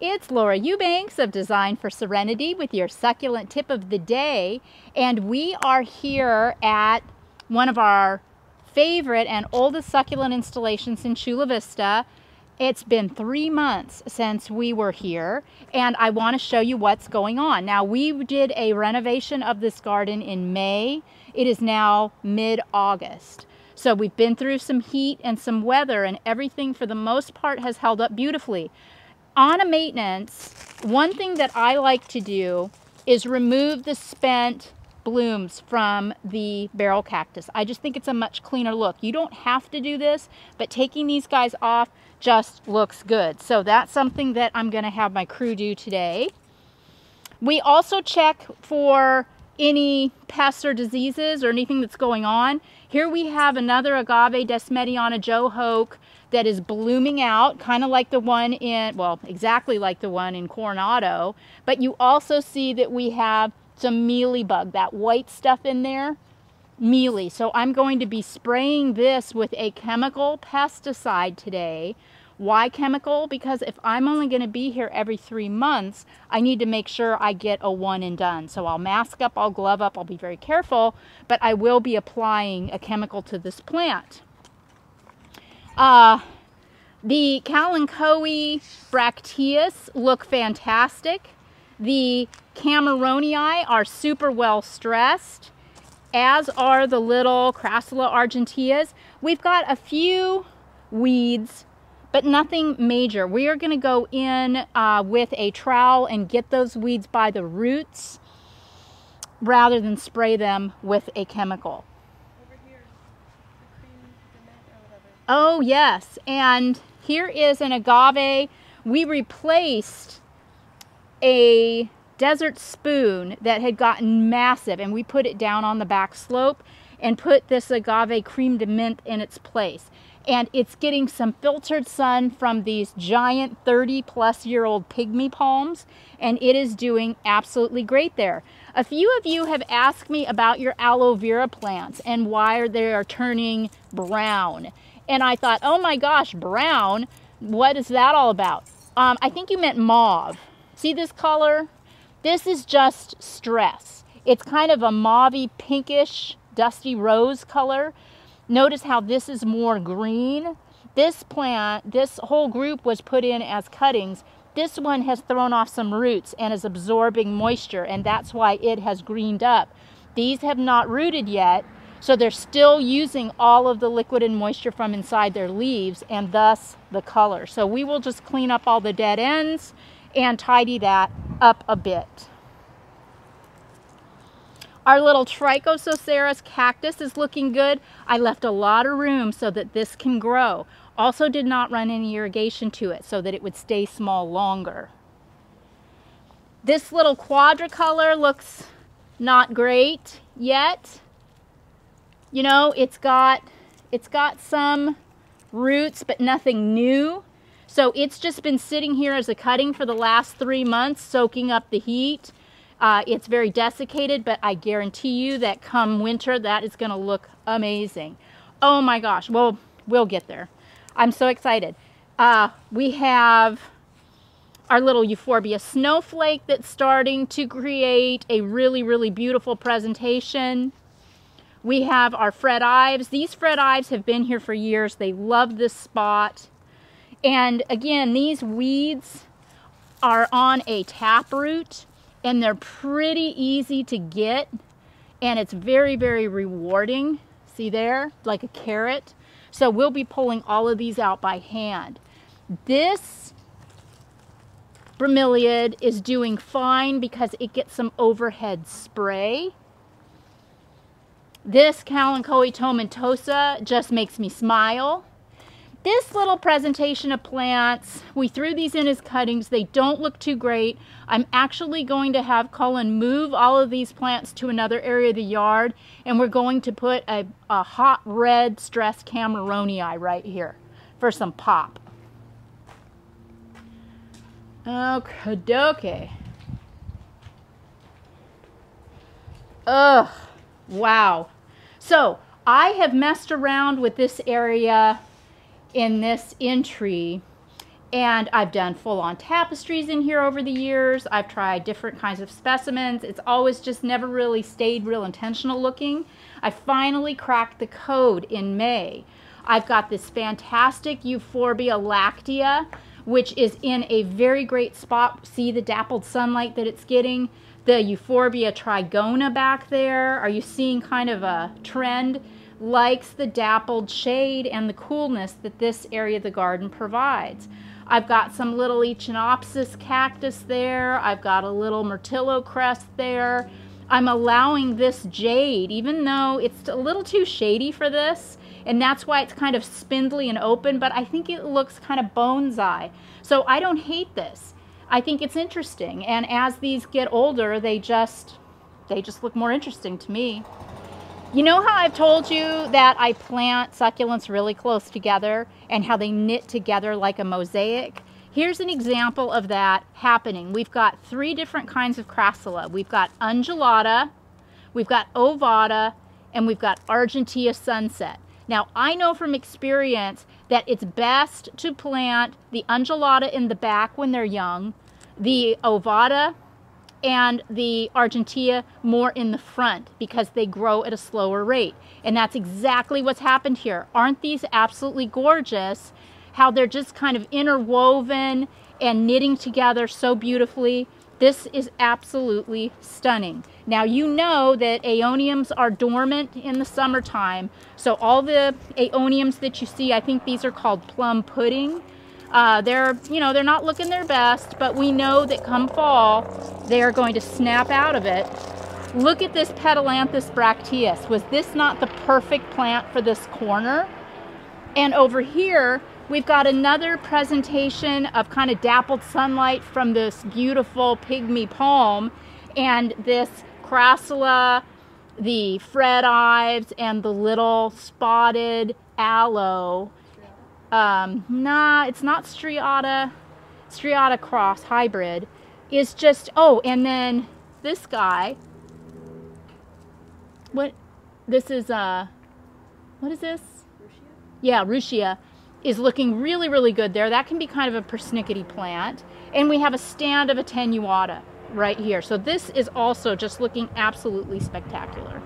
It's Laura Eubanks of Design for Serenity with your succulent tip of the day, and we are here at one of our favorite and oldest succulent installations in Chula Vista. It's been 3 months since we were here, and I want to show you what's going on. Now, we did a renovation of this garden in May. It is now mid-August. So we've been through some heat and some weather, and everything for the most part has held up beautifully. On a maintenance, one thing that I like to do is remove the spent blooms from the barrel cactus. I just think it's a much cleaner look. You don't have to do this, but taking these guys off just looks good. So that's something that I'm going to have my crew do today. We also check for any pests or diseases or anything that's going on. Here we have another Agave Desmetiana Johok that is blooming out, kind of like the one in, well, exactly like the one in Coronado, but you also see that we have some mealybug, that white stuff in there, mealy. So I'm going to be spraying this with a chemical pesticide today. Why chemical? Because if I'm only going to be here every 3 months, I need to make sure I get a one and done. So I'll mask up, I'll glove up, I'll be very careful, but I will be applying a chemical to this plant. The Cattleyabractius look fantastic. The Cameronii are super well stressed, as are the little Crassula argenteas. We've got a few weeds, but nothing major. We are going to go in with a trowel and get those weeds by the roots rather than spray them with a chemical. Over here, the cream cement or whatever. Oh yes, and here is an agave. We replaced a desert spoon that had gotten massive, and we put it down on the back slope and put this agave cream de mint in its place. And it's getting some filtered sun from these giant 30-plus-year-old pygmy palms, and it is doing absolutely great there. A few of you have asked me about your aloe vera plants and why they are turning brown. And I thought, oh my gosh, brown? What is that all about? I think you meant mauve. See this color? This is just stress. It's kind of a mauvey, pinkish, dusty rose color. Notice how this is more green. This plant, this whole group was put in as cuttings. This one has thrown off some roots and is absorbing moisture, and that's why it has greened up. These have not rooted yet, so they're still using all of the liquid and moisture from inside their leaves, and thus the color. So we will just clean up all the dead ends and tidy that up a bit. Our little Trichoceras cactus is looking good. I left a lot of room so that this can grow. Also did not run any irrigation to it so that it would stay small longer. This little Quadra color looks not great yet. You know, it's got some roots, but nothing new. So it's just been sitting here as a cutting for the last 3 months, soaking up the heat. It's very desiccated, but I guarantee you that come winter, that is going to look amazing. Oh my gosh, well, we'll get there. I'm so excited. We have our little Euphorbia snowflake that's starting to create a really, really beautiful presentation. We have our Fred Ives. These Fred Ives have been here for years. They love this spot. And again, these weeds are on a taproot, and they're pretty easy to get, and it's very, very rewarding. See there, like a carrot. So we'll be pulling all of these out by hand. This bromeliad is doing fine because it gets some overhead spray. This Kalanchoe tomentosa just makes me smile. This little presentation of plants, we threw these in as cuttings. They don't look too great. I'm actually going to have Cullen move all of these plants to another area of the yard, and we're going to put a hot red stressed Cameronii right here for some pop. Okie-dokie. Ugh, wow. So I have messed around with this area in this entry, And I've done full-on tapestries in here over the years. I've tried different kinds of specimens. It's always just never really stayed real intentional looking. I finally cracked the code in May. I've got this fantastic Euphorbia lactea, which is in a very great spot. See the dappled sunlight that it's getting? The Euphorbia trigona back there. Are you seeing kind of a trend? Likes the dappled shade and the coolness that this area of the garden provides. I've got some little Echinopsis cactus there. I've got a little Myrtillo crest there. I'm allowing this jade, even though it's a little too shady for this, and that's why it's kind of spindly and open, but I think it looks kind of bonsai. So I don't hate this. I think it's interesting, and as these get older, they just look more interesting to me. You know how I've told you that I plant succulents really close together and how they knit together like a mosaic? Here's an example of that happening. We've got 3 different kinds of crassula. We've got undulata, we've got ovata, and we've got Argentea sunset. Now, I know from experience that it's best to plant the undulata in the back when they're young, the ovata and the Argentea more in the front because they grow at a slower rate. And that's exactly what's happened here. Aren't these absolutely gorgeous? How they're just kind of interwoven and knitting together so beautifully. This is absolutely stunning. Now you know that aeoniums are dormant in the summertime. So all the aeoniums that you see, I think these are called plum pudding. They're not looking their best, but we know that come fall, they are going to snap out of it. Look at this Cattleyabractius. Was this not the perfect plant for this corner? And over here, we've got another presentation of kind of dappled sunlight from this beautiful pygmy palm, and this crassula, the Fred Ives, and the little spotted aloe. Nah, it's not striata cross hybrid. It's just, oh, and then this guy, what is this? Ruchia? Yeah, Ruchia is looking really, really good there. That can be kind of a persnickety plant. And we have a stand of attenuata right here. So this is also just looking absolutely spectacular.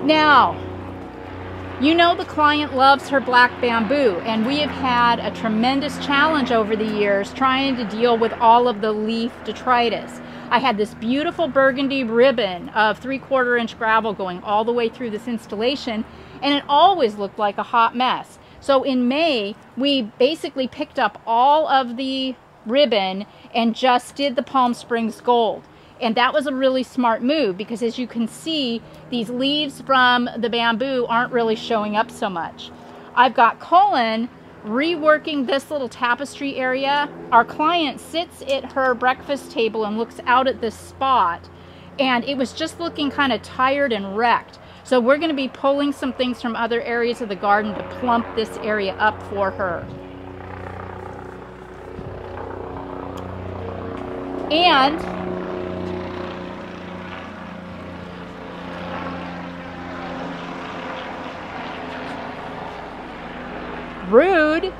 Now, you know the client loves her black bamboo, and we have had a tremendous challenge over the years trying to deal with all of the leaf detritus. I had this beautiful burgundy ribbon of 3/4 inch gravel going all the way through this installation, and it always looked like a hot mess. So in May, we basically picked up all of the ribbon and just did the Palm Springs Gold. And that was a really smart move because, as you can see, these leaves from the bamboo aren't really showing up so much. I've got Colin reworking this little tapestry area. Our client sits at her breakfast table and looks out at this spot, and it was just looking kind of tired and wrecked. So we're going to be pulling some things from other areas of the garden to plump this area up for her. And rude,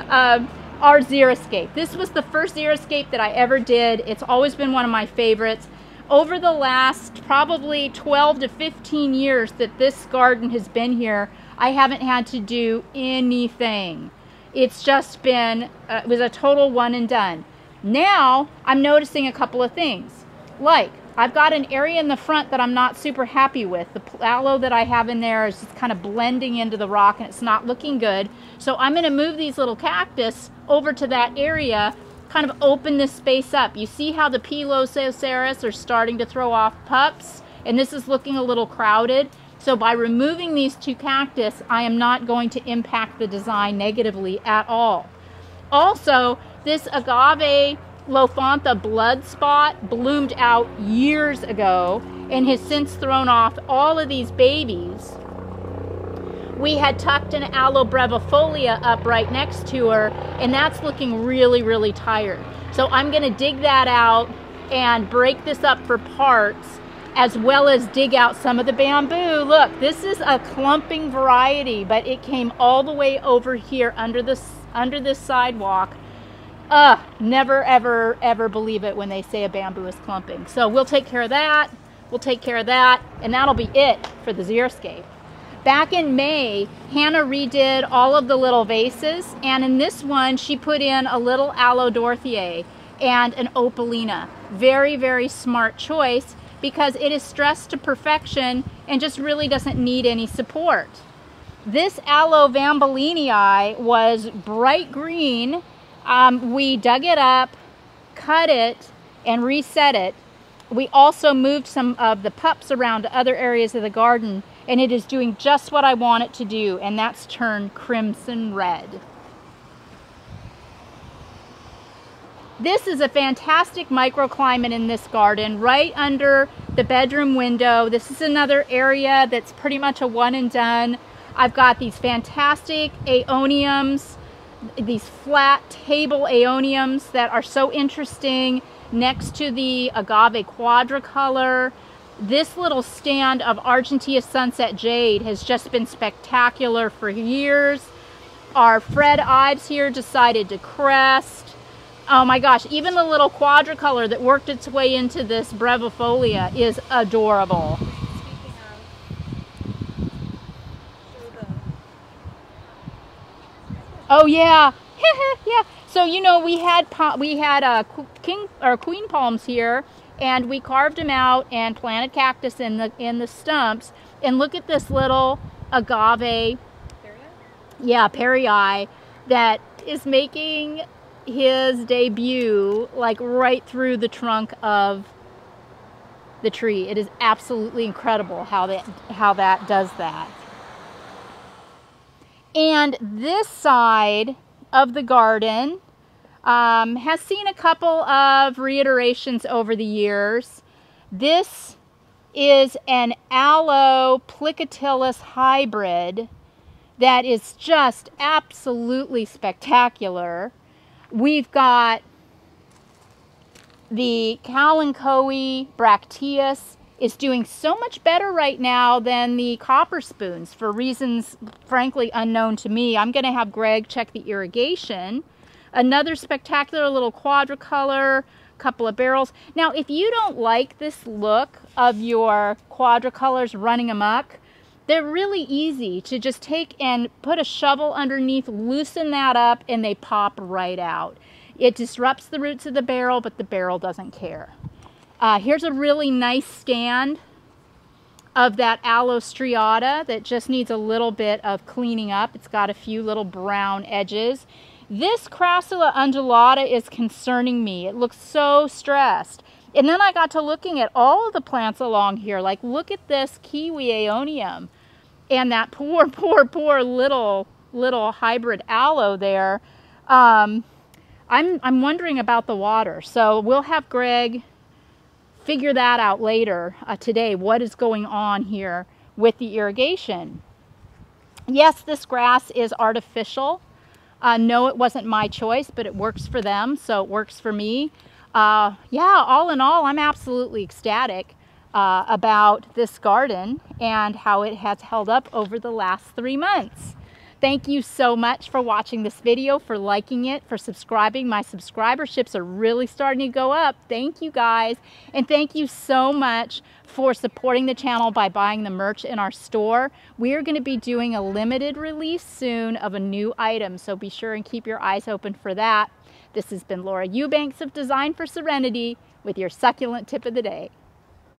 our Xeriscape. This was the first Xeriscape that I ever did. It's always been one of my favorites. Over the last probably 12 to 15 years that this garden has been here, I haven't had to do anything. It's just been, it was a total one and done. Now I'm noticing a couple of things. Like, I've got an area in the front that I'm not super happy with. The aloe that I have in there is just kind of blending into the rock and it's not looking good. So I'm going to move these little cactus over to that area, kind of open this space up. You see how the Pilosoceras are starting to throw off pups? And this is looking a little crowded. So by removing these 2 cactus, I am not going to impact the design negatively at all. Also, this Agave Lophantha blood spot bloomed out years ago and has since thrown off all of these babies. We had tucked an Aloe brevifolia up right next to her, and that's looking really, really tired. So I'm going to dig that out and break this up for parts as well as dig out some of the bamboo. Look, this is a clumping variety, but it came all the way over here under this sidewalk. Never ever ever believe it when they say a bamboo is clumping. So we'll take care of that. We'll take care of that, and that'll be it for the Xeriscape. Back in May, Hannah redid all of the little vases, and in this one she put in a little Aloe Dorothiae and an Opalina. Very, very smart choice because it is stressed to perfection and just really doesn't need any support. This Aloe Vambelinii was bright green. We dug it up, cut it, and reset it. We also moved some of the pups around to other areas of the garden, and it is doing just what I want it to do, and that's turn crimson red. This is a fantastic microclimate in this garden, right under the bedroom window. This is another area that's pretty much a one and done. I've got these fantastic aeoniums, these flat table aeoniums that are so interesting next to the Agave Quadra color. This little stand of Argentea Sunset Jade has just been spectacular for years. Our Fred Ives here decided to crest. Oh my gosh, even the little Quadra color that worked its way into this brevifolia is adorable. Oh yeah, yeah. So you know we had queen palms here, and we carved them out and planted cactus in the stumps. And look at this little agave, yeah, Perrii, that is making his debut like right through the trunk of the tree. It is absolutely incredible how that does that. And this side of the garden has seen a couple of reiterations over the years. This is an Aloe Plicatillus hybrid that is just absolutely spectacular. We've got the Cattleyabractius is doing so much better right now than the copper spoons for reasons frankly unknown to me. I'm going to have Greg check the irrigation. Another spectacular little quadricolor, couple of barrels. Now, if you don't like this look of your quadricolors running amok, they're really easy to just take and put a shovel underneath, loosen that up, and they pop right out. It disrupts the roots of the barrel, but the barrel doesn't care. Here's a really nice stand of that Aloe striata that just needs a little bit of cleaning up. It's got a few little brown edges. This Crassula undulata is concerning me. It looks so stressed. And then I got to looking at all of the plants along here. Like, look at this kiwi aeonium and that poor little hybrid aloe there. I'm wondering about the water. So we'll have Greg figure that out later today, what is going on here with the irrigation. Yes, this grass is artificial. No, it wasn't my choice, but it works for them, so it works for me. Yeah, all in all, I'm absolutely ecstatic about this garden and how it has held up over the last 3 months. Thank you so much for watching this video, for liking it, for subscribing. My subscriberships are really starting to go up. Thank you guys. And thank you so much for supporting the channel by buying the merch in our store. We are going to be doing a limited release soon of a new item, so be sure and keep your eyes open for that. This has been Laura Eubanks of Design for Serenity with your succulent tip of the day.